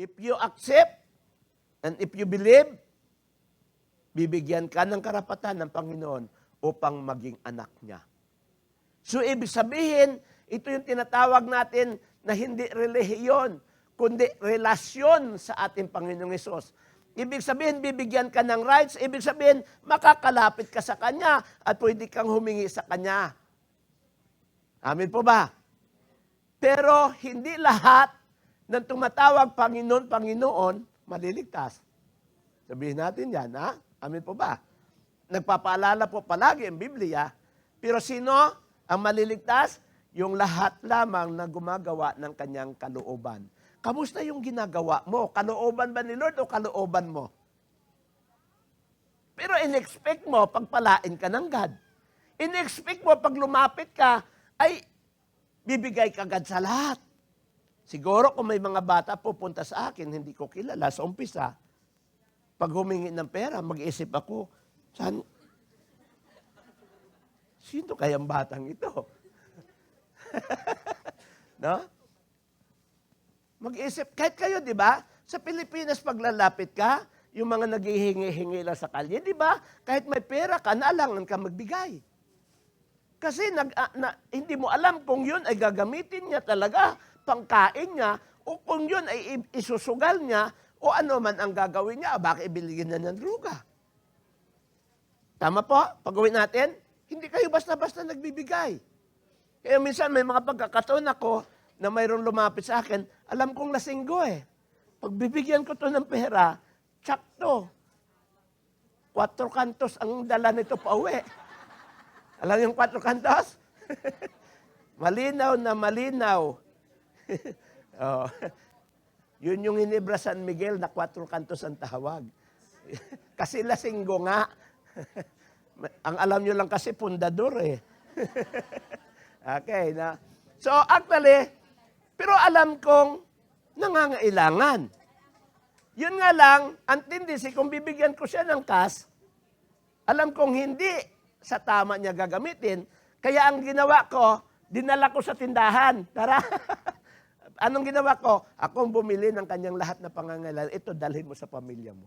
If you accept and if you believe, bibigyan ka ng karapatan ng Panginoon upang maging anak niya. So, ibig sabihin, ito yung tinatawag natin na hindi relihiyon, kundi relasyon sa ating Panginoong Hesus. Ibig sabihin, bibigyan ka ng rights. Ibig sabihin, makakalapit ka sa Kanya at pwede kang humingi sa Kanya. Amin po ba? Pero hindi lahat ng tumatawag Panginoon, Panginoon, maliligtas. Sabihin natin yan, ha? Amin po ba? Nagpapaalala po palagi ang Biblia, pero sino ang maliligtas? Yung lahat lamang na gumagawa ng kanyang kalooban. Kamusta yung ginagawa mo? Kalooban ba ni Lord o kalooban mo? Pero in-expect mo, pagpalain ka ng God. In-expect mo, pag lumapit ka, ay bibigay ka agad sa lahat. Siguro kung may mga bata pupunta sa akin, hindi ko kilala sa umpisa, pag humingi ng pera, mag-isip ako, sino kayang batang ito? No? Mag-isip, kahit kayo, di ba? Sa Pilipinas, paglalapit ka, yung mga naghihingi-hingi lang sa kalye, di ba? Kahit may pera ka, naalangan ka magbigay. Kasi hindi mo alam kung yun ay gagamitin niya talaga, pangkain niya, o kung yun ay isusugal niya, o ano man ang gagawin niya, baka ibiligin na ng druga. Tama po? Pagawin natin, hindi kayo basta-basta nagbibigay. Kaya minsan may mga pagkakataon ako na mayroong lumapit sa akin, alam kong lasinggo eh. Pagbibigyan ko to ng pera, tsak to. 4 kantos ang dala nito pa uwi. Alam yung 4 kantos? Malinaw na malinaw. Oh. Yun yung Hinebra San Miguel na 4 kantos ang tawag. Kasi lasinggo nga. Ang alam nyo lang kasi pundador eh. Okay, na. So actually, pero alam kong nangangailangan. Yun nga lang, ang tendency, kung bibigyan ko siya ng cash, alam kong hindi sa tama niya gagamitin, kaya ang ginawa ko, dinala ko sa tindahan. Tara. Anong ginawa ko? Akong bumili ng kanyang lahat na pangangailangan. Ito, dalhin mo sa pamilya mo.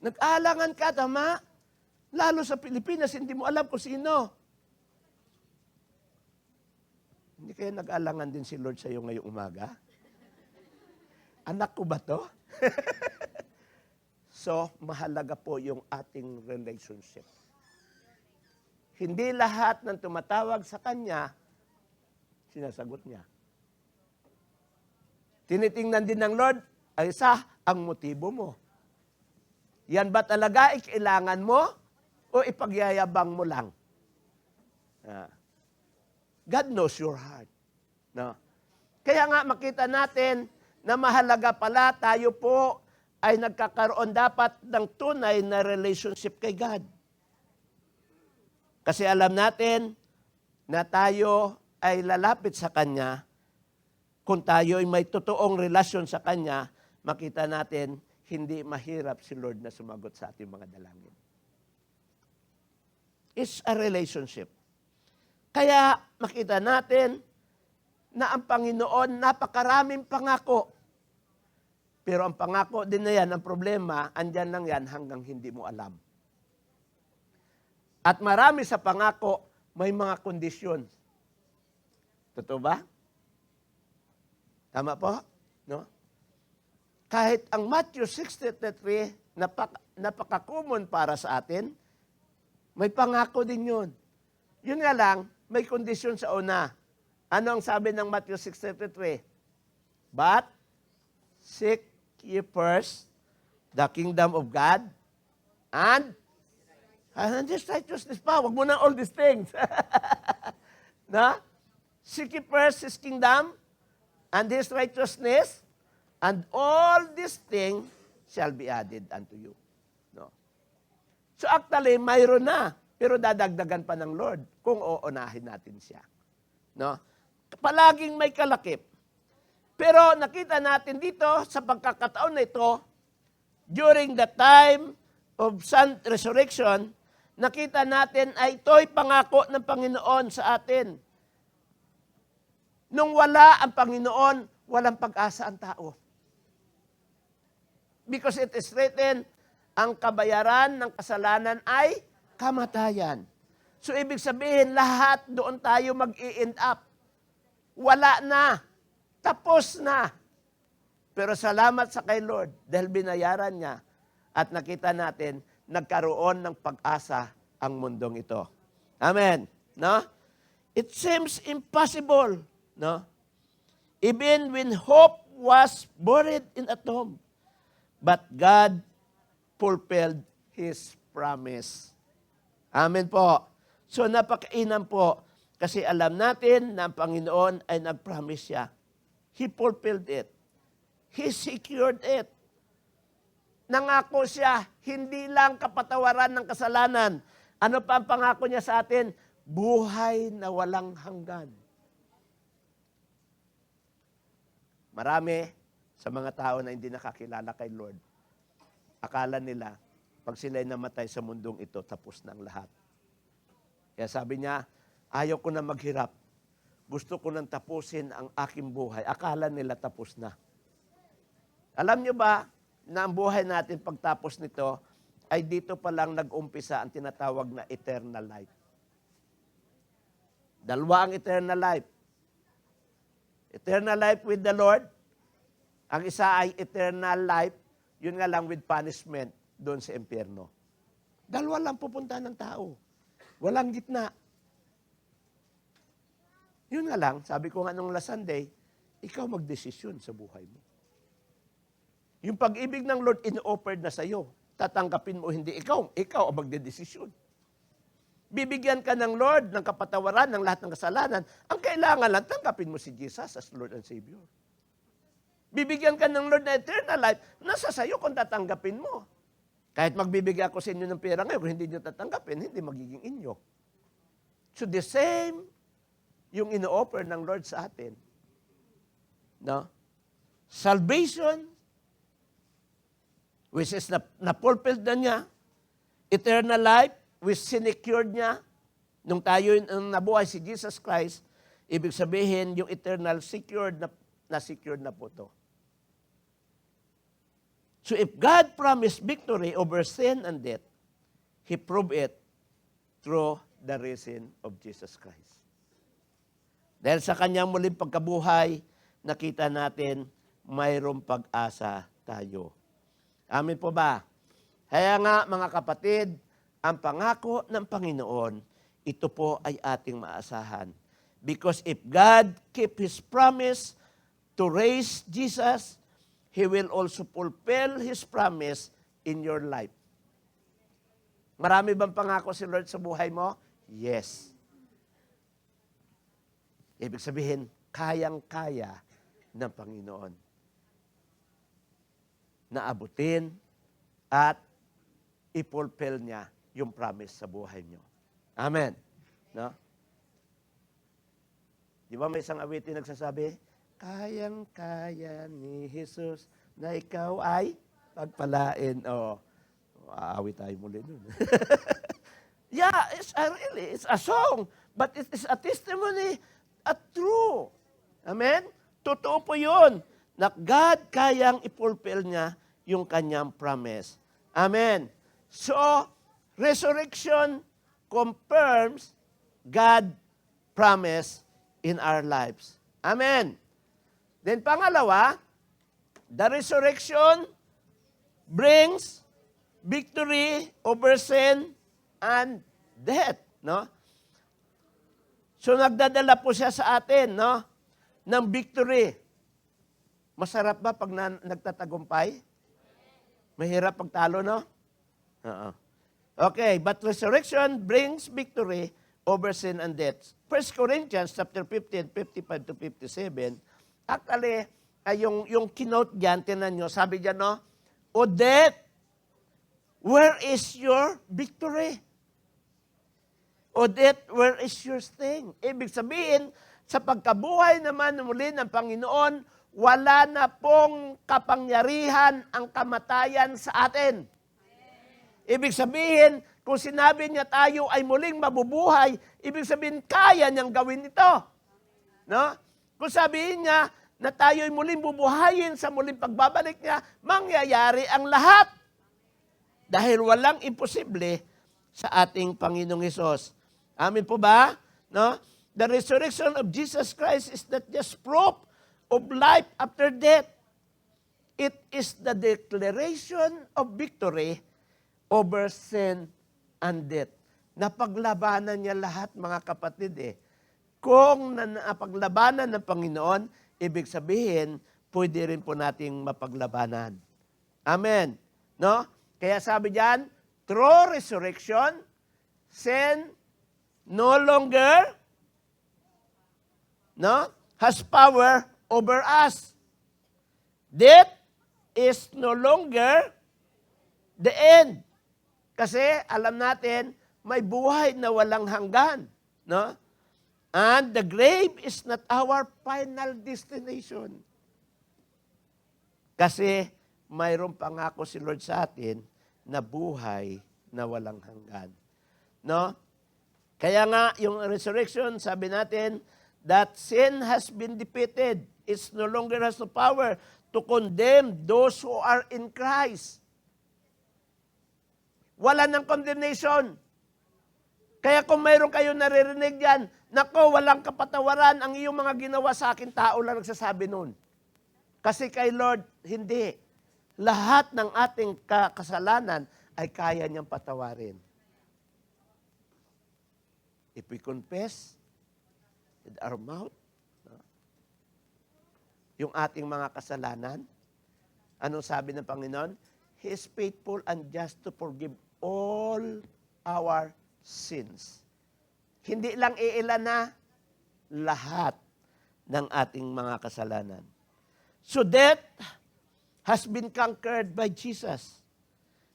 Nag-aalangan ka, tama? Lalo sa Pilipinas, hindi mo alam kung sino. Hindi kaya nag-aalangan din si Lord sa iyo ngayong umaga? Anak ko ba to? So, mahalaga po yung ating relationship. Hindi lahat ng tumatawag sa Kanya, sinasagot niya. Tinitingnan din ng Lord, ay ang motibo mo. Yan ba talaga kailangan mo o ipagyayabang mo lang? God knows your heart. No? Kaya nga makita natin na mahalaga pala tayo po ay nagkakaroon dapat ng tunay na relationship kay God. Kasi alam natin na tayo ay lalapit sa Kanya. Kung tayo ay may totoong relasyon sa Kanya, makita natin hindi mahirap si Lord na sumagot sa ating mga dalangin. It's a relationship. Kaya makita natin na ang Panginoon napakaraming pangako. Pero ang pangako din na yan, ang problema, andyan lang yan hanggang hindi mo alam. At marami sa pangako, may mga kondisyon. Totoo ba? Tama po? No? Kahit ang Matthew 6:33, napaka-common para sa atin, may pangako din yun. Yun nga lang, may kondisyon sa una. Ano ang sabi ng Matthew 6:33? But seek ye first the kingdom of God and His righteousness pa. Huwag mo na all these things. Na? Seek ye first His kingdom and His righteousness, and all these things shall be added unto you. No? So actually, mayroon na, pero dadagdagan pa ng Lord kung uunahin natin siya. No? Palaging may kalakip. Pero nakita natin dito, sa pagkakataon na ito, during the time of resurrection, nakita natin ay ito'y pangako ng Panginoon sa atin. Nung wala ang Panginoon, walang pag-asa ang tao. Because it is written, ang kabayaran ng kasalanan ay kamatayan. So, ibig sabihin, lahat doon tayo mag-i-end up. Wala na. Tapos na. Pero salamat sa kay Lord dahil binayaran niya at nakita natin, nagkaroon ng pag-asa ang mundong ito. Amen. No? It seems impossible. No? Even when hope was buried in a tomb. But God fulfilled His promise. Amen po. So napakainam po kasi alam natin na ang Panginoon ay nag-promise siya. He fulfilled it. He secured it. Nangako siya, hindi lang kapatawaran ng kasalanan. Ano pa ang pangako niya sa atin? Buhay na walang hanggan. Marami sa mga tao na hindi nakakilala kay Lord, akala nila, pag sila'y namatay sa mundong ito, tapos na ang lahat. Kaya sabi niya, ayaw ko na maghirap. Gusto ko nang tapusin ang aking buhay. Akala nila tapos na. Alam niyo ba na ang buhay natin pagtapos nito ay dito pa lang nag-umpisa ang tinatawag na eternal life. Dalawa ang eternal life. Eternal life with the Lord. Ang isa ay eternal life, yun nga lang with punishment doon sa impyerno. Dalawa lang pupunta ng tao. Walang gitna. Yun nga lang, sabi ko nga nung last Sunday, ikaw magdesisyon sa buhay mo. Yung pag-ibig ng Lord, in-offered na sa'yo. Tatanggapin mo, hindi ikaw ang magdedesisyon. Bibigyan ka ng Lord ng kapatawaran ng lahat ng kasalanan. Ang kailangan lang, tanggapin mo si Jesus as Lord and Savior. Bibigyan ka ng Lord na eternal life, nasa sayo kung tatanggapin mo. Kahit magbibigay ako sa inyo ng pera ngayon, kung hindi nyo tatanggapin, hindi magiging inyo. So the same, yung ino-offer ng Lord sa atin. No? Salvation, which is na-fulfilled na niya. Eternal life, which sinecured niya. Nung tayo nabuhay si Jesus Christ, ibig sabihin, yung eternal secured na secured na po to. So if God promised victory over sin and death, He proved it through the risen of Jesus Christ. Dahil sa kanyang muling pagkabuhay, nakita natin mayroong pag-asa tayo. Amen po ba? Kaya nga mga kapatid, ang pangako ng Panginoon, ito po ay ating maasahan. Because if God keep His promise to raise Jesus, He will also fulfill His promise in your life. Marami bang pangako si Lord sa buhay mo? Yes. Ibig sabihin, kayang-kaya ng Panginoon na abutin at i-fulfill niya yung promise sa buhay niyo. Amen. No? Di ba may isang awitin nagsasabi, kayang-kaya ni Jesus na ikaw ay pagpalain. Aawit tayo muli dun. Yeah, it's a song, but it is a testimony at true. Amen? Totoo po yun, na God kayang i-fulfill niya yung kanyang promise. Amen. So, resurrection confirms God's promise in our lives. Amen. Then pangalawa, the resurrection brings victory over sin and death, no? So nagdadala po siya sa atin, no, ng victory. Masarap ba pag nagtatagumpay? Mahirap pagtalo, no? Okay, but resurrection brings victory over sin and death. 1 Corinthians chapter 15, 55 to 57, actually, yung keynote dyan, tinan nyo, sabi dyan, no? O death, where is your victory? O death, where is your sting? Ibig sabihin, sa pagkabuhay naman muli ng Panginoon, wala na pong kapangyarihan ang kamatayan sa atin. Ibig sabihin, kung sinabi niya tayo ay muling mabubuhay, ibig sabihin, kaya niyang gawin ito. No? Kung sabihin niya, na tayo'y muling bubuhayin sa muling pagbabalik niya, mangyayari ang lahat. Dahil walang imposible sa ating Panginoong Hesus. Amin po ba? No? The resurrection of Jesus Christ is not just proof of life after death. It is the declaration of victory over sin and death. Napaglabanan niya lahat, mga kapatid Kung napaglabanan ng Panginoon, ibig sabihin, pwede rin po nating mapaglabanan. Amen. No? Kaya sabi diyan, through resurrection, sin no longer has power over us. Death is no longer the end. Kasi alam natin, may buhay na walang hanggan. No? And the grave is not our final destination. Kasi mayroong pangako si Lord sa atin na buhay na walang hanggan. No? Kaya nga, yung resurrection, sabi natin, that sin has been defeated. It no longer has the power to condemn those who are in Christ. Wala ng condemnation. Kaya kung mayroon kayo naririnig dyan, nako, walang kapatawaran ang iyong mga ginawa sa akin, tao lang nagsasabi nun. Kasi kay Lord, hindi. Lahat ng ating kasalanan ay kaya niyang patawarin. If we confess with our mouth, yung ating mga kasalanan, anong sabi ng Panginoon? He is faithful and just to forgive all our sins. Hindi lang iilan na, lahat ng ating mga kasalanan. So death has been conquered by Jesus.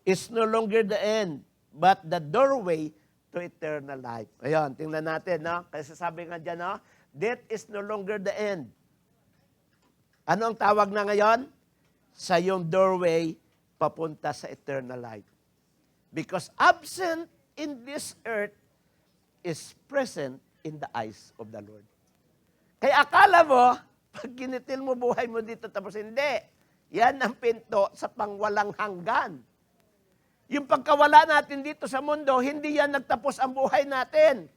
It's no longer the end, but the doorway to eternal life. Ayun, tingnan natin, no? Kasi sabi nga dyan, no? Death is no longer the end. Ano ang tawag na ngayon? Sa yung doorway papunta sa eternal life. Because absent in this earth is present in the eyes of the Lord. Kaya akala mo, pag ginitil mo buhay mo dito, tapos hindi. Yan ang pinto sa pangwalang hanggan. Yung pagkawala natin dito sa mundo, hindi yan nagtapos ang buhay natin.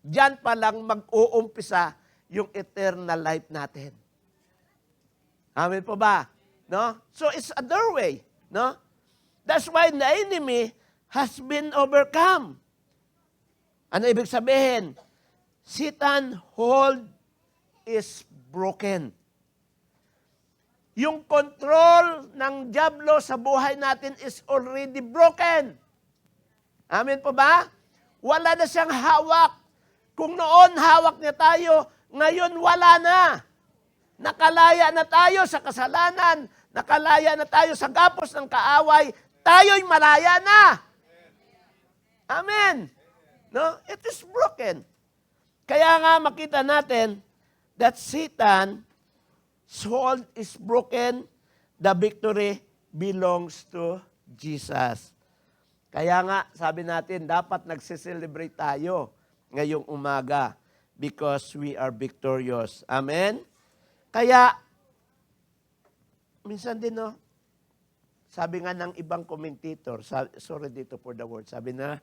Diyan pa lang mag-uumpisa yung eternal life natin. Amen po ba? No? So it's a doorway. No? That's why the enemy has been overcome. Ano ibig sabihin? Satan hold is broken. Yung control ng dyablo sa buhay natin is already broken. Amen po ba? Wala na siyang hawak. Kung noon hawak niya tayo, ngayon wala na. Nakalaya na tayo sa kasalanan. Nakalaya na tayo sa gapos ng kaaway. Tayo'y malaya na. Amen. No? It is broken. Kaya nga makita natin that Satan's hold is broken. The victory belongs to Jesus. Kaya nga, sabi natin, dapat nagse-celebrate tayo ngayong umaga because we are victorious. Amen? Kaya, minsan din, no, sabi nga ng ibang commentator, sorry dito for the word, sabi na,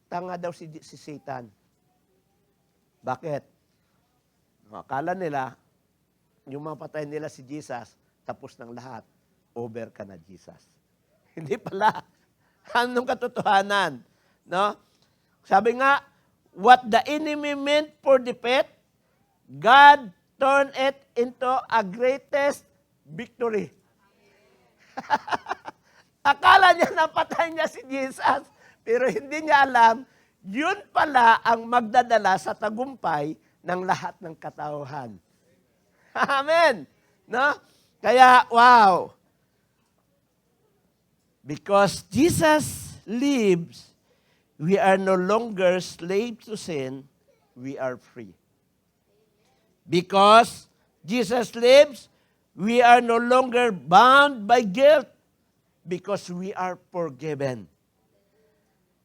tanga daw si Satan. Bakit? Akala nila, yung mga patay nila si Jesus, tapos ng lahat, over ka na, Jesus. Hindi pala. Anong katotohanan? No? Sabi nga, what the enemy meant for defeat, God turned it into a greatest victory. Akala niya napatay niya si Jesus, pero hindi niya alam, yun pala ang magdadala sa tagumpay ng lahat ng katauhan. Amen. No? Kaya, wow. Because Jesus lives, we are no longer slaves to sin, we are free. Because Jesus lives, we are no longer bound by guilt because we are forgiven.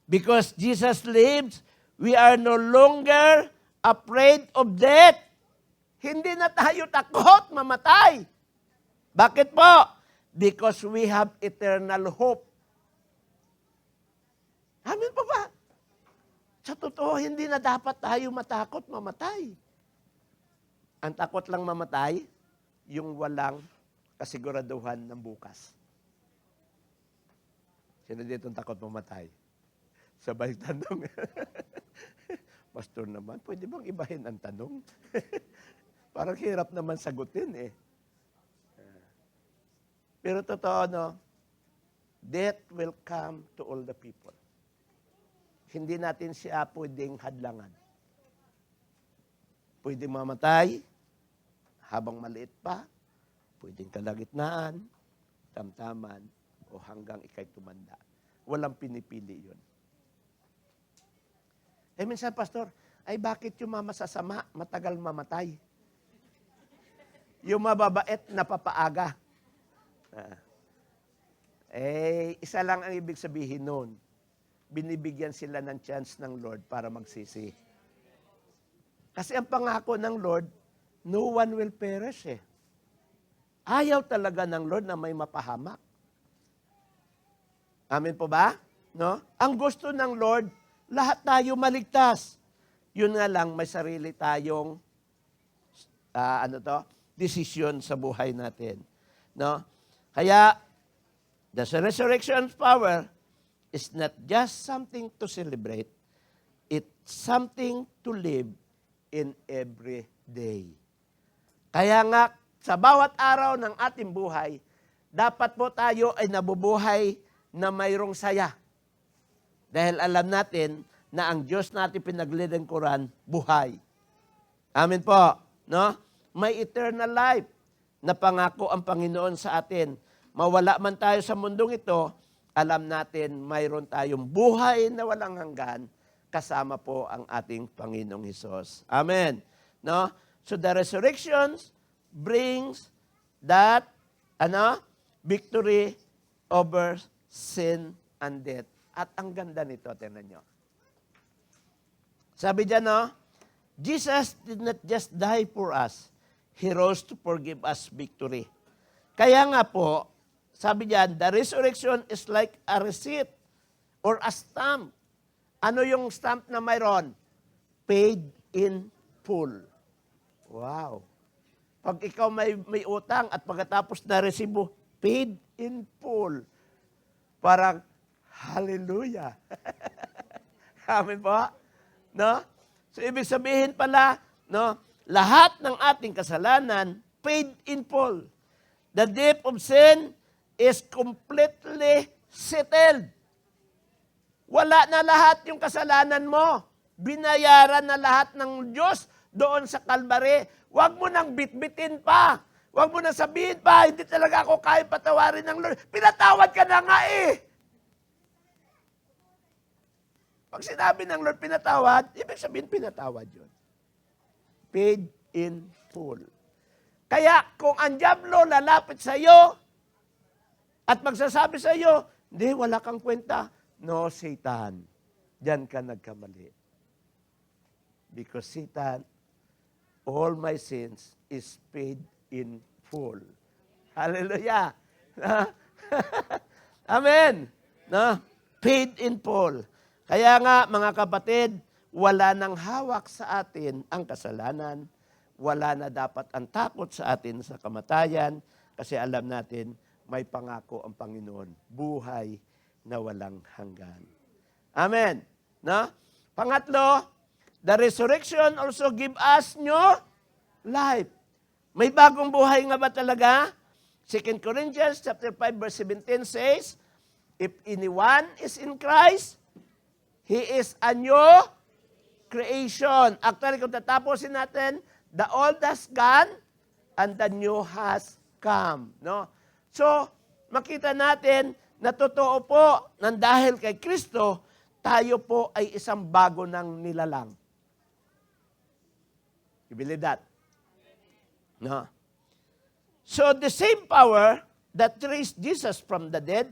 Because Jesus lives, we are no longer afraid of death. hindi na tayo takot mamatay. Bakit po? Because we have eternal hope. Amin po ba? Sa totoo, hindi na dapat tayo matakot mamatay. Ang takot lang mamatay, yung walang kasiguraduhan ng bukas. Sino dito takot mamatay? Sabay tanong. Pastor naman, pwede bang ibahin ang tanong? Parang hirap naman sagutin eh. Pero totoo, no? Death will come to all the people. Hindi natin siya pwedeng hadlangan. Pwedeng mamatay habang maliit pa, pwedeng kalagitnaan, tamtaman, o hanggang ikay tumanda. Walang pinipili yun. Eh minsan, Pastor, ay bakit yung masasama matagal mamatay? Yung mababait napapaaga. Isa lang ang ibig sabihin nun. Binibigyan sila ng chance ng Lord para magsisi. Kasi ang pangako ng Lord, no one will perish eh. Ayaw talaga ng Lord na may mapahamak. Amen po ba? No? Ang gusto ng Lord, lahat tayo maligtas. Yun nga lang, may sarili tayong desisyon sa buhay natin. No? Kaya, the resurrection power is not just something to celebrate, it's something to live in every day. Kaya nga, sa bawat araw ng ating buhay, dapat po tayo ay nabubuhay na mayroong saya. Dahil alam natin na ang Diyos natin pinaglilingkuran, buhay. Amen po. No? May eternal life na pangako ang Panginoon sa atin. Mawala man tayo sa mundong ito, alam natin mayroon tayong buhay na walang hanggan kasama po ang ating Panginoong Hesus. Amen. No? So the resurrection brings that victory over sin and death. At ang ganda nito, tingnan nyo. Sabi dyan, no? Jesus did not just die for us. He rose to forgive us victory. Kaya nga po, sabi diyan, the resurrection is like a receipt or a stamp. Ano yung stamp na mayroon? Paid in full. Wow. Pag ikaw may utang at pagkatapos na resibo, paid in full. Parang, hallelujah. Amen po? No? So, ibig sabihin pala, no, lahat ng ating kasalanan, paid in full. The debt of sin is completely settled. Wala na lahat yung kasalanan mo. Binayaran na lahat ng Diyos doon sa Kalbaryo. Huwag mo nang bitbitin pa. Huwag mo nang sabihin pa, hindi talaga ako kaya patawarin ng Lord. Pinatawad ka na nga eh. Pag sinabi ng Lord pinatawad, ibig sabihin pinatawad yun. Paid in full. Kaya kung ang diablo lalapit sa iyo at magsasabi sa iyo, hindi, wala kang kwenta. No, Satan. Diyan ka nagkamali. Because Satan, all my sins is paid in full. Hallelujah. Amen. No? Paid in full. Kaya nga, mga kapatid, wala nang hawak sa atin ang kasalanan. Wala na dapat ang takot sa atin sa kamatayan kasi alam natin may pangako ang Panginoon. Buhay na walang hanggan. Amen. No? Pangatlo, the resurrection also give us new life. May bagong buhay nga ba talaga? 2 Corinthians chapter 5 verse 17 says, if anyone is in Christ, he is a new creation. Actually, kung tatapusin natin, the old has gone and the new has come. No? So, makita natin na totoo po nang dahil kay Kristo, tayo po ay isang bago ng nilalang. You believe that? No? So, the same power that raised Jesus from the dead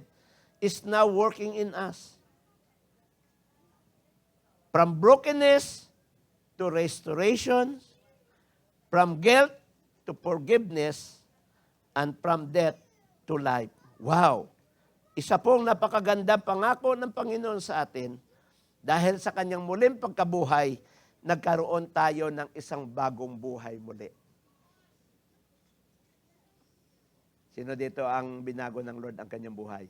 is now working in us. From brokenness to restoration, From guilt to forgiveness, and from death to life. Wow! Isa pong napakaganda pangako ng Panginoon sa atin, dahil sa kanyang muling pagkabuhay, nagkaroon tayo ng isang bagong buhay muli. Sino dito ang binago ng Lord ang kanyang buhay?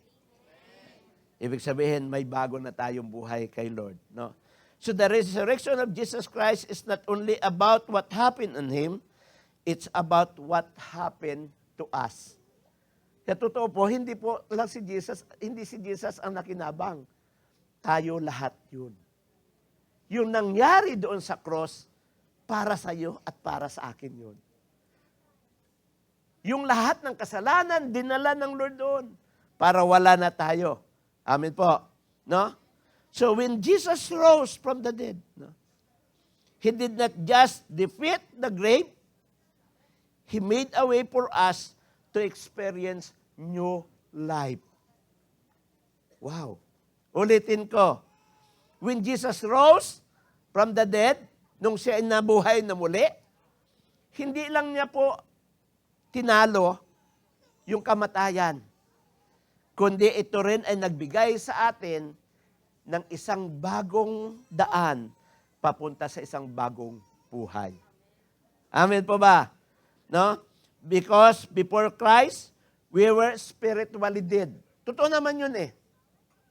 Ibig sabihin, may bago na tayong buhay kay Lord. No? So the resurrection of Jesus Christ is not only about what happened on Him, it's about what happened to us. Kaya totoo po, hindi po lang si Jesus, hindi si Jesus ang nakinabang. Tayo lahat yun. Yung nangyari doon sa cross, para sa iyo at para sa akin yun. Yung lahat ng kasalanan, dinala ng Lord doon, para wala na tayo. Amen po. No? So when Jesus rose from the dead, no, He did not just defeat the grave, He made a way for us to experience new life. Wow. Ulitin ko. When Jesus rose from the dead, nung siya ay nabuhay na muli, hindi lang niya po tinalo yung kamatayan, kundi ito rin ay nagbigay sa atin ng isang bagong daan papunta sa isang bagong buhay. Amen po ba? No? Because before Christ, we were spiritually dead. Totoo naman yun eh.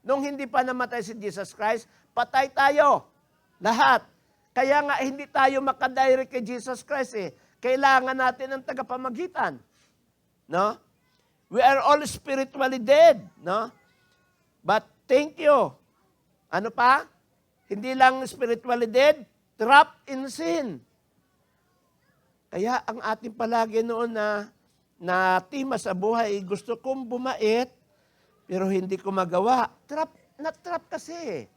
Nung hindi pa namatay si Jesus Christ, patay tayo. Lahat. Kaya nga hindi tayo makadirect kay Jesus Christ eh. Kailangan natin ng tagapamagitan. No? We are all spiritually dead. No? But thank you. Ano pa? Hindi lang spiritually dead, trapped in sin. Kaya ang ating palagi noon na tema sa buhay, gusto kong bumait, pero hindi ko magawa. Na-trap kasi.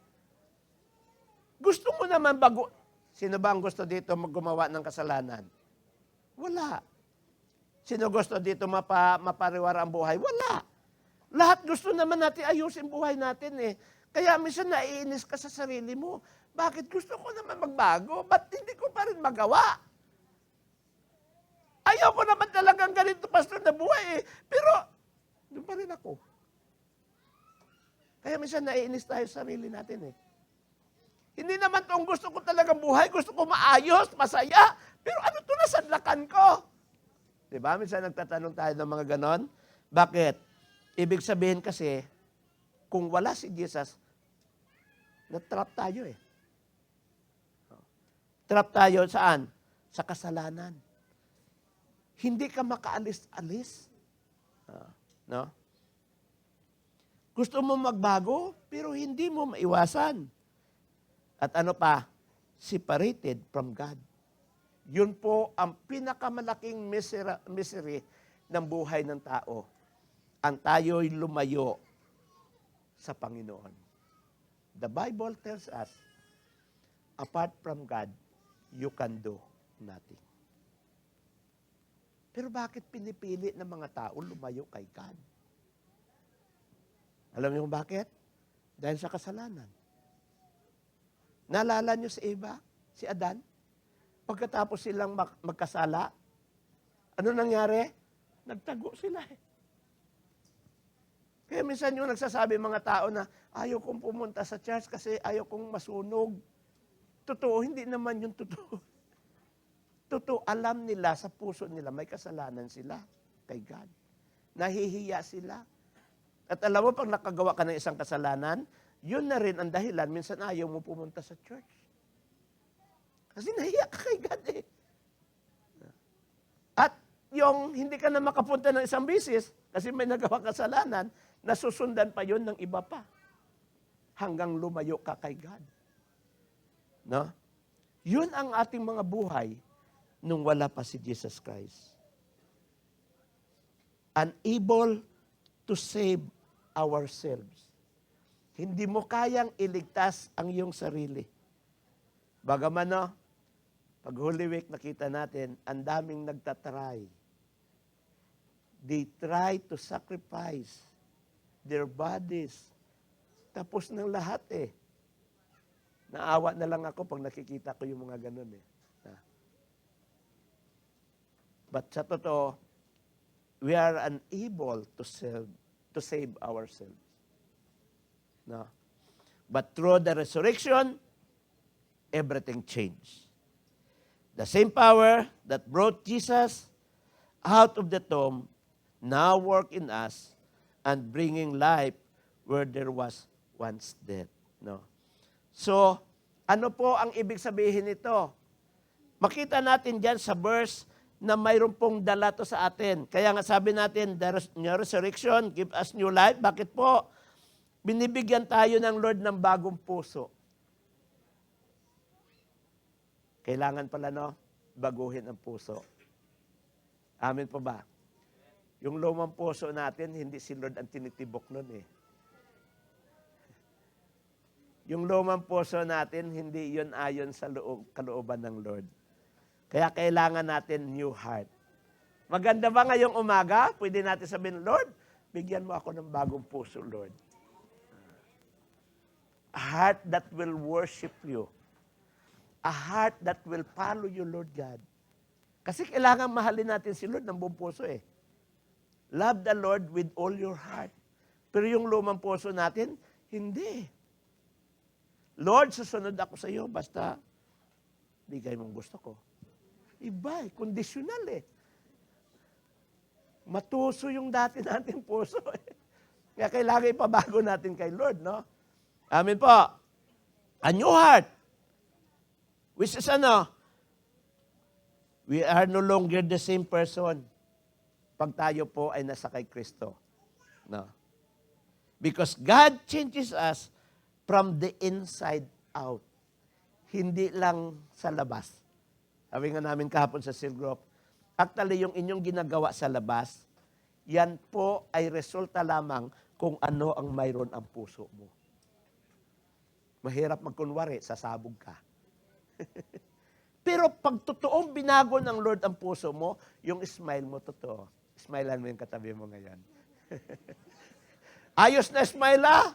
Gusto mo naman bago. Sino ba ang gusto dito gumawa ng kasalanan? Wala. Sino gusto dito mapariwara ang buhay? Wala. Lahat gusto naman natin ayusin buhay natin eh. Kaya minsan naiinis ka sa sarili mo. Bakit gusto ko naman magbago? Ba't hindi ko pa rin magawa? Ayaw ko naman talagang ganito, pastor, na buhay eh. Pero, doon pa rin ako. Kaya minsan naiinis tayo sa sarili natin eh. Hindi naman itong gusto ko talagang buhay, gusto ko maayos, masaya, pero ano ito nasadlakan ko? Diba? Minsan nagtatanong tayo ng mga ganon. Bakit? Ibig sabihin kasi, kung wala si Jesus, na-trap tayo eh. Trap tayo saan? Sa kasalanan. Hindi ka makaalis-alis. No? Gusto mo magbago, pero hindi mo maiwasan. At ano pa? Separated from God. Yun po ang pinakamalaking misery ng buhay ng tao. Ang tayo'y lumayo sa Panginoon. The Bible tells us, apart from God, you can do nothing. Pero bakit pinipili ng mga tao lumayo kay God? Alam niyo kung bakit? Dahil sa kasalanan. Naalala niyo si Eva, si Adan? Pagkatapos silang magkasala, ano nangyari? Nagtago sila eh. Kaya minsan yung nagsasabi mga tao na ayaw kong pumunta sa church kasi ayaw kong masunog. Totoo, hindi naman yung totoo. Totoo, alam nila sa puso nila may kasalanan sila kay God. Nahihiya sila. At alam mo, pag nakagawa ka ng isang kasalanan, yun na rin ang dahilan, minsan ayaw mo pumunta sa church. Kasi nahiya ka kay God eh. At yung hindi ka na makapunta ng isang bisis, kasi may nagawa kasalanan, nasusundan pa yun ng iba pa. Hanggang lumayo ka kay God. No? Yun ang ating mga buhay nung wala pa si Jesus Christ. Unable to save ourselves. Hindi mo kayang iligtas ang iyong sarili. Bagaman no, pag Holy Week nakita natin, ang daming nagtatry. They try to sacrifice their bodies. Tapos ng lahat eh. Naawa na lang ako pag nakikita ko yung mga ganun eh. But sa totoo, we are unable to save ourselves. No? But through the resurrection, everything changed. The same power that brought Jesus out of the tomb now work in us and bringing life where there was once death. No? So, ano po ang ibig sabihin nito? Makita natin dyan sa verse na mayroon pong dala to sa atin. Kaya nga sabi natin, the resurrection give us new life. Bakit po? Binibigyan tayo ng Lord ng bagong puso. Kailangan pala, no? Baguhin ang puso. Amin po ba? Yung lumang puso natin, hindi si Lord ang tinitibok nun eh. Yung lumang puso natin, hindi yun ayon sa kalooban ng Lord. Kaya kailangan natin new heart. Maganda ba ngayong umaga? Pwede natin sabihin, Lord, bigyan mo ako ng bagong puso, Lord. A heart that will worship you. A heart that will follow you, Lord God. Kasi kailangan mahalin natin si Lord ng buong puso eh. Love the Lord with all your heart. Pero yung lumang puso natin, hindi. Lord, susunod ako sa iyo, basta bigay mong gusto ko. Iba eh, conditional eh. Matuso yung dati natin puso eh. Kaya kailangan ipabago natin kay Lord, no? Amen po. A new heart. Which is ano? We are no longer the same person pag tayo po ay nasa kay Kristo. No? Because God changes us from the inside out. Hindi lang sa labas. Sabi nga namin kahapon sa cell group, actually yung inyong ginagawa sa labas, yan po ay resulta lamang kung ano ang mayroon ang puso mo. Mahirap magkunwari, sasabog ka. Pero pag totoong binago ng Lord ang puso mo, yung smile mo totoo. Smilean mo yung katabi mo ngayon. Ayos na smile ah!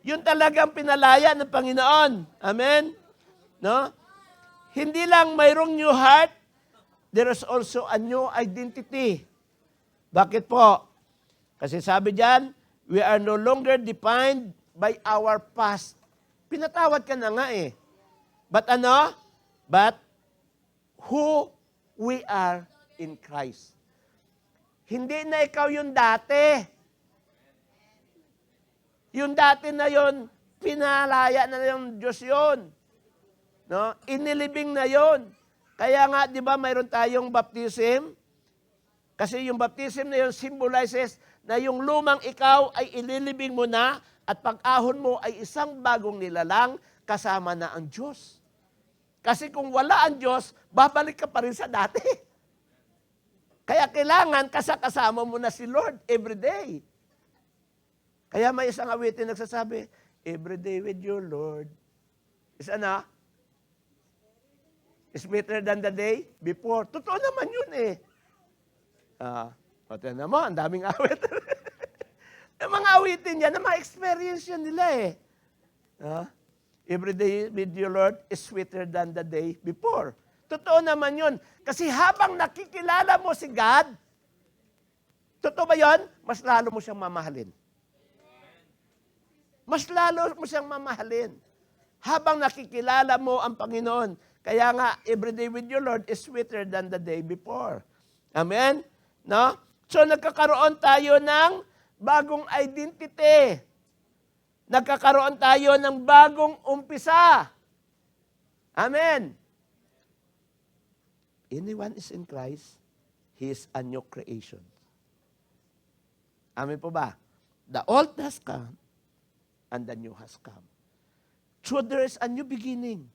Yun talagang pinalaya ng Panginoon. Amen? No? Hindi lang mayroong new heart, there is also a new identity. Bakit po? Kasi sabi diyan, we are no longer defined by our past. Pinatawad ka na nga eh. But ano? But who we are in Christ. Hindi na ikaw yung dati. Yung dati na yon, pinalaya na yung Diyos yun. No? Inilibing na yon. Kaya nga, di ba, mayroon tayong baptism? Kasi yung baptism na yun symbolizes na yung lumang ikaw ay ililibing mo na at pag-ahon mo ay isang bagong nilalang kasama na ang Diyos. Kasi kung wala ang Diyos, babalik ka pa rin sa dati. Kaya kailangan kasama mo na si Lord every day. Kaya may isang awitin nagsasabi, every day with you, Lord. Is ano? Is better than the day before. Totoo naman yun eh. Tignan mo, ang daming awit. Yung mga awitin yan, na ma-experience yan nila eh. Every day with you, Lord, is sweeter than the day before. Totoo naman yun. Kasi habang nakikilala mo si God, totoo ba yun? Mas lalo mo siyang mamahalin. Mas lalo mo siyang mamahalin. Habang nakikilala mo ang Panginoon. Kaya nga, every day with you, Lord, is sweeter than the day before. Amen? No? So, nagkakaroon tayo ng bagong identity. Nagkakaroon tayo ng bagong umpisa. Amen? Anyone is in Christ, he is a new creation. Amen po ba? The old has come, and the new has come. So there is a new beginning.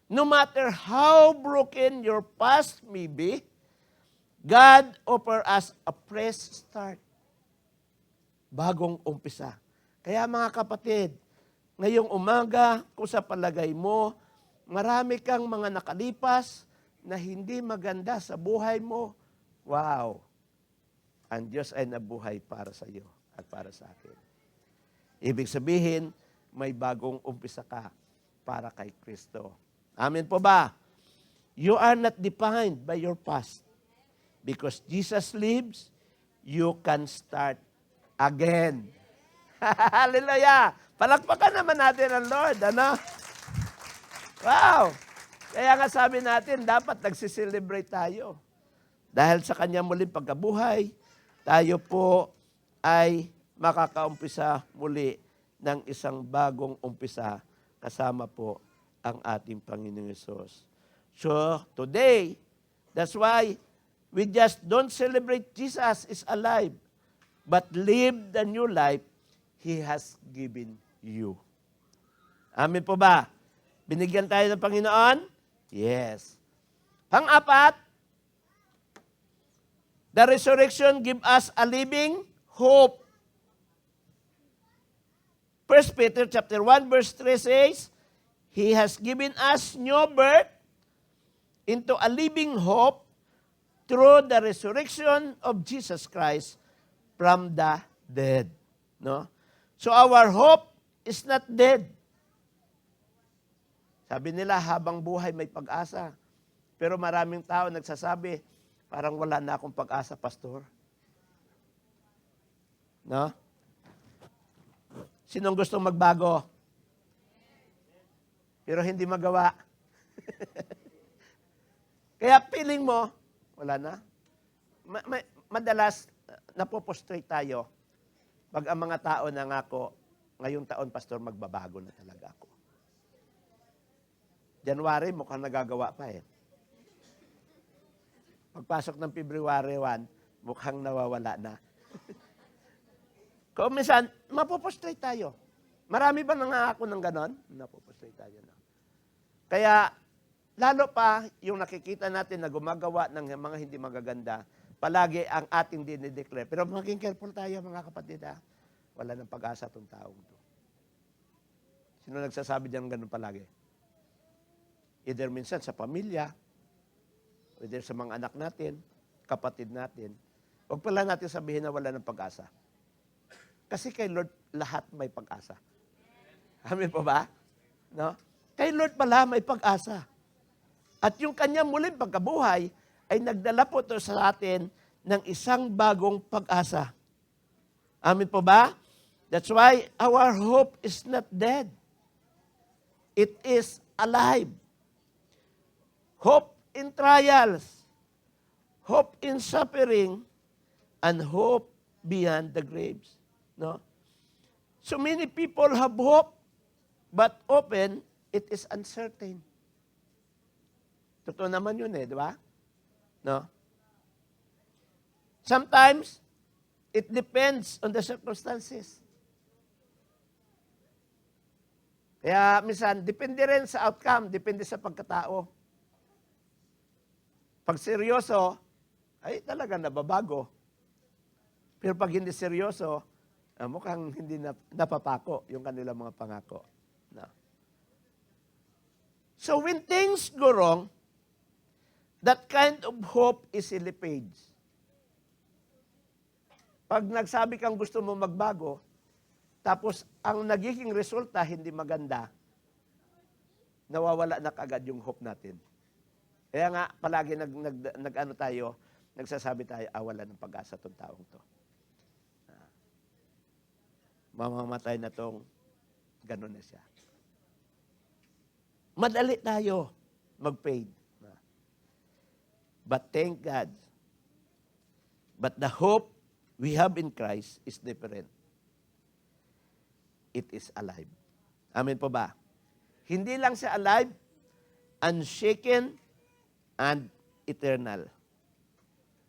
No matter how broken your past may be, God offers us a fresh start. Bagong umpisa. Kaya mga kapatid, ngayong umaga, kung sa palagay mo, marami kang mga nakalipas na hindi maganda sa buhay mo, wow! Ang Diyos ay nabuhay para sa iyo at para sa akin. Ibig sabihin, may bagong umpisa ka para kay Kristo. Amen po ba? You are not defined by your past. Because Jesus lives, you can start again. Hallelujah! Palakpakan naman natin ang Lord, ano? Wow! Kaya nga sabi natin, dapat nagsiselebrate tayo. Dahil sa kanya muling pagkabuhay, tayo po ay makakaumpisa muli ng isang bagong umpisa kasama po ang ating Panginoong Hesus. So, today, that's why we just don't celebrate Jesus is alive, but live the new life He has given you. Amen po ba? Binigyan tayo ng Panginoon? Yes. Pang-apat, the resurrection give us a living hope. 1 Peter chapter 1 verse 3 says, He has given us new birth into a living hope through the resurrection of Jesus Christ from the dead. No? So our hope is not dead. Sabi nila, habang buhay may pag-asa. Pero maraming tao nagsasabi, parang wala na akong pag-asa, pastor. No? Sinong gustong magbago? Pero hindi magawa. Kaya feeling mo, wala na. Madalas, napoprostrate tayo pag ang mga tao nangako, ngayong taon, pastor, magbabago na talaga ako. January, mukhang nagagawa pa eh. Pagpasok ng February 1, mukhang nawawala na. Kung minsan, mapoprostrate tayo. Marami ba nangako ng ganon? Napoprostrate tayo na. Kaya, lalo pa, yung nakikita natin na gumagawa ng mga hindi magaganda, palagi ang ating dinideclare. Pero maging careful tayo, mga kapatid. Wala ng pag-asa itong taong to. Sino nagsasabi diyan ganun palagi? Either minsan sa pamilya, either sa mga anak natin, kapatid natin. Huwag pala natin sabihin na wala ng pag-asa. Kasi kay Lord, lahat may pag-asa. Amen po ba? No? Kay Lord pala may pag-asa. At yung kanya muling pagkabuhay ay nagdala po ito sa atin ng isang bagong pag-asa. Amen po ba? That's why our hope is not dead. It is alive. Hope in trials, hope in suffering, and hope beyond the graves. No? So many people have hope, but often it is uncertain. Totoo naman yun di ba? No? Sometimes, it depends on the circumstances. Kaya minsan, depende rin sa outcome, depende sa pagkatao. Pag seryoso, ay talaga nababago. Pero pag hindi seryoso, mukhang hindi napapako yung kanilang mga pangako. No. So when things go wrong, that kind of hope is easily. Pag nagsabi kang gusto mo magbago, tapos ang nagiging resulta hindi maganda, nawawala na kagad yung hope natin. Kaya nga, palagi nagsasabi tayo, wala ng pag-asa itong taong to. Mamamatay na itong gano'n na siya. Madali tayo mag-fade. But thank God. But the hope we have in Christ is different. It is alive. Amen po ba? Hindi lang siya alive, unshaken, and eternal.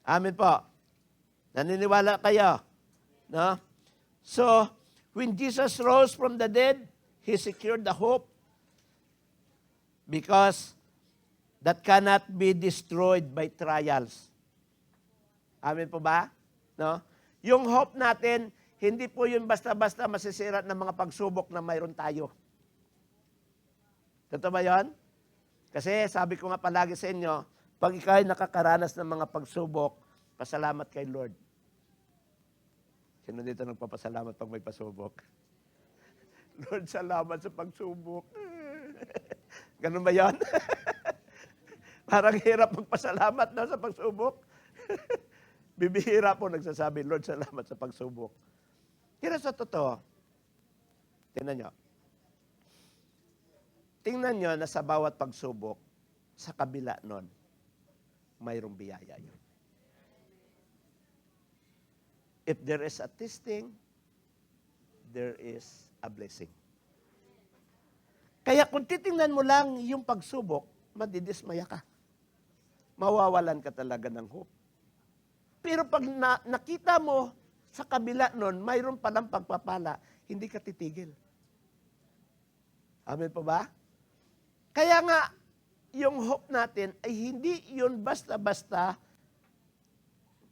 Amen po. Naniniwala kayo? No? So, when Jesus rose from the dead, He secured the hope because that cannot be destroyed by trials. Amen po ba? No? Yung hope natin, hindi po yun basta-basta masisira ng mga pagsubok na mayroon tayo. Totoo ba yun? Kasi sabi ko nga palagi sa inyo, pag ikaw ay nakakaranas ng mga pagsubok, pasalamat kay Lord. Sino dito nagpapasalamat pag may pasubok? Lord, salamat sa pagsubok. Ganun ba yan? Parang hirap magpasalamat na sa pagsubok. Bibihira po nagsasabi, Lord, salamat sa pagsubok. Pero sa totoo, tingnan nyo na sa bawat pagsubok, sa kabila nun, mayroong biyaya yun. If there is a testing, there is a blessing. Kaya kung titingnan mo lang yung pagsubok, madidismaya ka. Mawawalan ka talaga ng hope. Pero pag nakita mo sa kabila nun, mayroon palang pagpapala, hindi ka titigil. Amen po ba? Kaya nga, yung hope natin ay hindi yun basta-basta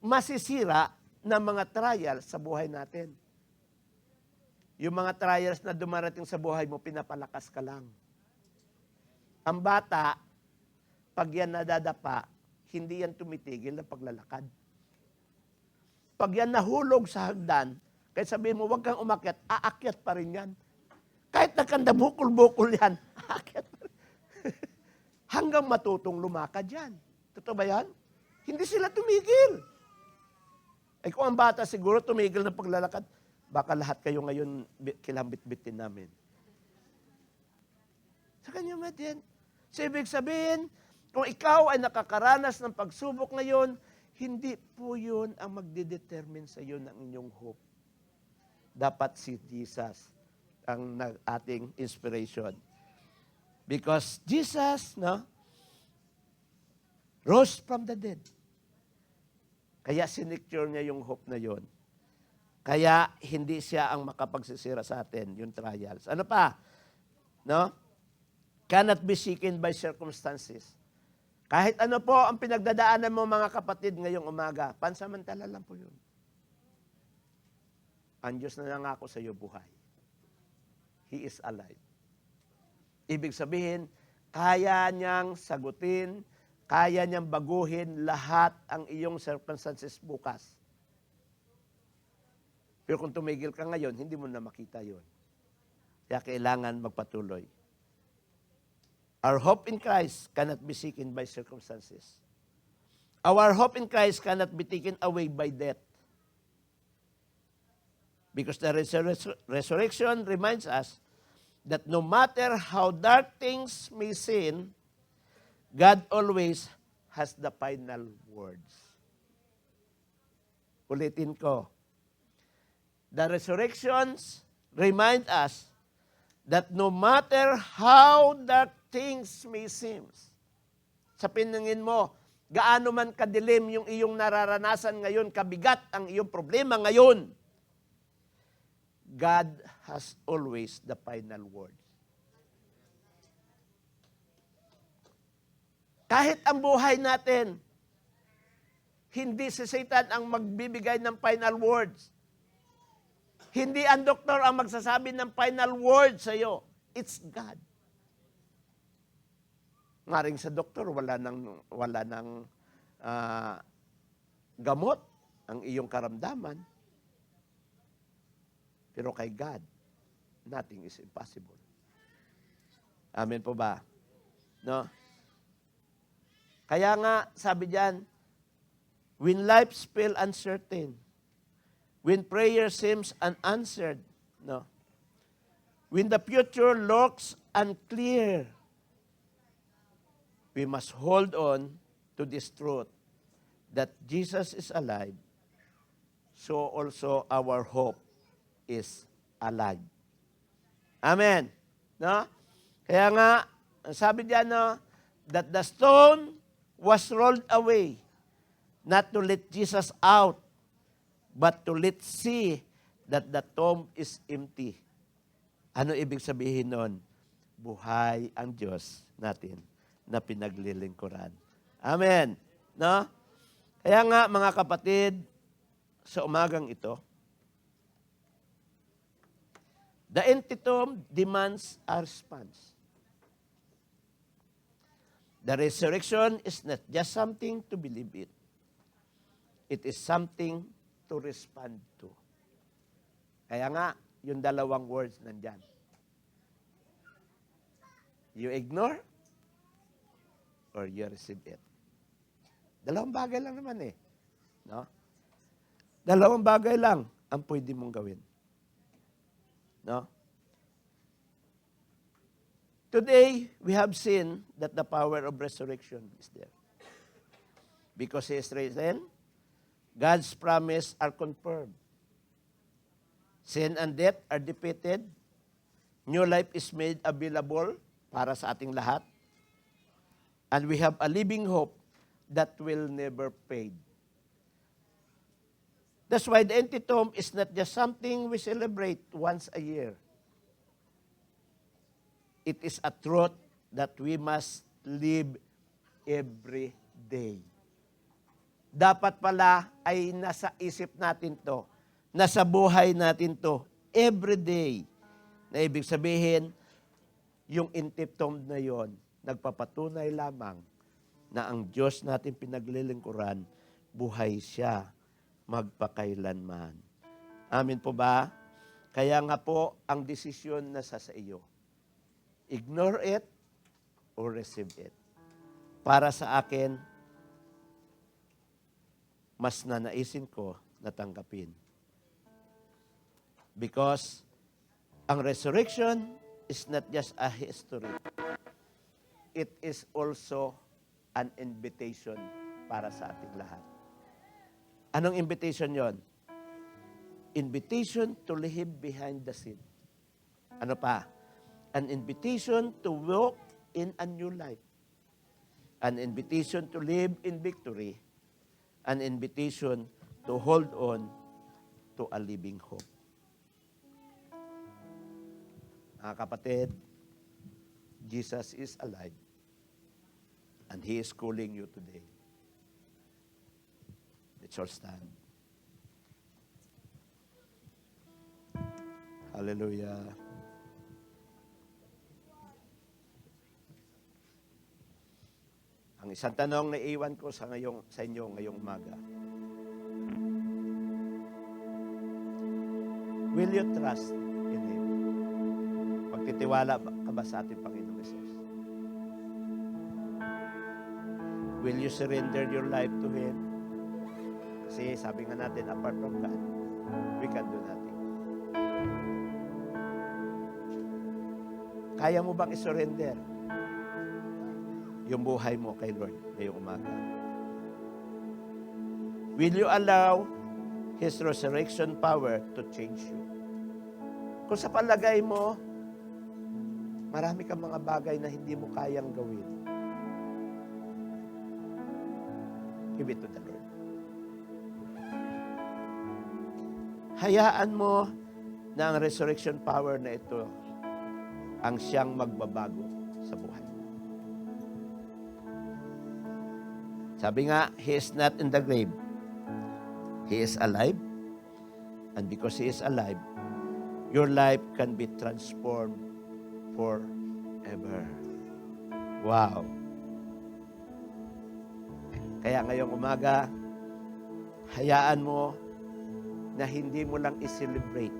masisira ng mga trials sa buhay natin. Yung mga trials na dumarating sa buhay mo, pinapalakas ka lang. Ang bata, pag yan nadadapa, hindi yan tumitigil na paglalakad. Pag yan nahulog sa hagdan, kahit sabihin mo, huwag kang umakyat, aakyat pa rin yan. Kahit nakandabukol-bukol yan, aakyat pa rin. Hanggang matutong lumakad yan. Totoo ba yan? Hindi sila tumigil. Ay kung ang bata siguro tumigil na paglalakad, baka lahat kayo ngayon kilambit-bitin namin. Sa kanya din. So, ibig sabihin, kung ikaw ay nakakaranas ng pagsubok ngayon, hindi po yun ang magdidetermine sa iyo ng inyong hope. Dapat si Jesus ang ating inspiration. Because Jesus, rose from the dead. Kaya sinicure niya yung hope na yun. Kaya hindi siya ang makapagsisira sa atin, yung trials. Ano pa? Cannot be shaken by circumstances. Kahit ano po ang pinagdadaanan mo mga kapatid ngayong umaga, pansamantala lang po yun. Ang Diyos na nangako sa iyo buhay. He is alive. Ibig sabihin, kaya niyang sagutin, kaya niyang baguhin lahat ang iyong circumstances bukas. Pero kung tumigil ka ngayon, hindi mo na makita yun. Kaya kailangan magpatuloy. Our hope in Christ cannot be shaken by circumstances. Our hope in Christ cannot be taken away by death. Because the resurrection reminds us that no matter how dark things may seem, God always has the final words. Ulitin ko. The resurrections remind us that no matter how dark things may seem, sa pinangin mo, gaano man kadilim yung iyong nararanasan ngayon, kabigat ang iyong problema ngayon, God has always the final word. Kahit ang buhay natin, hindi si Satan ang magbibigay ng final words. Hindi ang doktor ang magsasabi ng final word sa iyo. It's God. Maring sa doktor, wala nang gamot ang iyong karamdaman. Pero kay God, nothing is impossible. Amen po ba? No? Kaya nga, sabi diyan, when life feels uncertain, when prayer seems unanswered, when the future looks unclear, we must hold on to this truth that Jesus is alive, so also our hope is alive. Amen. No? Kaya nga, sabi diyan, that the stone was rolled away, not to let Jesus out, but to let see that the tomb is empty. Ano ibig sabihin nun? Buhay ang Diyos natin na pinaglilingkuran. Amen. No? Kaya nga, mga kapatid, sa umagang ito, the empty tomb demands a response. The resurrection is not just something to believe in. It is something to respond to. Kaya nga, yung dalawang words nandyan. You ignore or you receive it. Dalawang bagay lang naman eh. No? Dalawang bagay lang ang pwede mong gawin. No? Today, we have seen that the power of resurrection is there. Because He is risen, God's promise are confirmed. Sin and death are defeated. New life is made available para sa ating lahat. And we have a living hope that will never fade. That's why the empty tomb is not just something we celebrate once a year. It is a truth that we must live every day. Dapat pala ay nasa isip natin to, nasa buhay natin to, every day. Na ibig sabihin, yung empty tomb na yon, nagpapatunay lamang na ang Diyos natin pinaglilingkuran, buhay siya magpakailanman. Amin po ba? Kaya nga po, ang desisyon nasa sa iyo. Ignore it or receive it. Para sa akin, mas nanaisin ko na tanggapin. Because ang resurrection is not just a history. It is also an invitation para sa ating lahat. Anong invitation yon? Invitation to leave behind the sin. Ano pa? An invitation to walk in a new life. An invitation to live in victory. An invitation to hold on to a living hope. Mga kapatid, Jesus is alive. And He is calling you today. Let's all stand. Hallelujah. Ang isang tanong na iwan ko sa inyo ngayong umaga. Will you trust in Him? Magtitiwala ka ba sa ating Panginoong Hesus? Will you surrender your life to Him? Kasi sabi nga natin, apart from God, we can do nothing. Kaya mo bang isurrender yung buhay mo kay Lord ngayong umaga? Will you allow His resurrection power to change you? Kung sa palagay mo, marami kang mga bagay na hindi mo kayang gawin, give it to the Lord. Hayaan mo na ang resurrection power na ito ang siyang magbabago sa buhay. Sabi nga, He is not in the grave. He is alive. And because He is alive, your life can be transformed forever. Wow! Kaya ngayong umaga, hayaan mo na hindi mo lang i-celebrate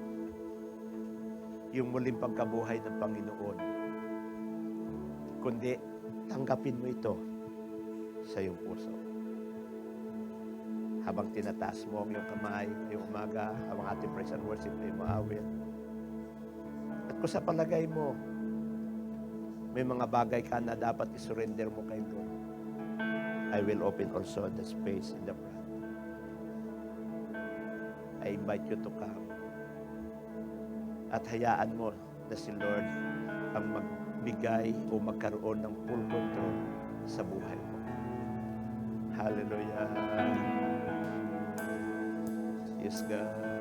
yung muling pagkabuhay ng Panginoon, kundi tanggapin mo ito sa iyong puso. Habang tinataas mo ang iyong kamay ngayong umaga, habang ating praise and worship ay maawit. At kung sa palagay mo, may mga bagay ka na dapat isurrender mo kay Lord, I will open also the space in the front. I invite you to come. At hayaan mo na si Lord ang magbigay o magkaroon ng full control sa buhay mo. Hallelujah. Yes, God.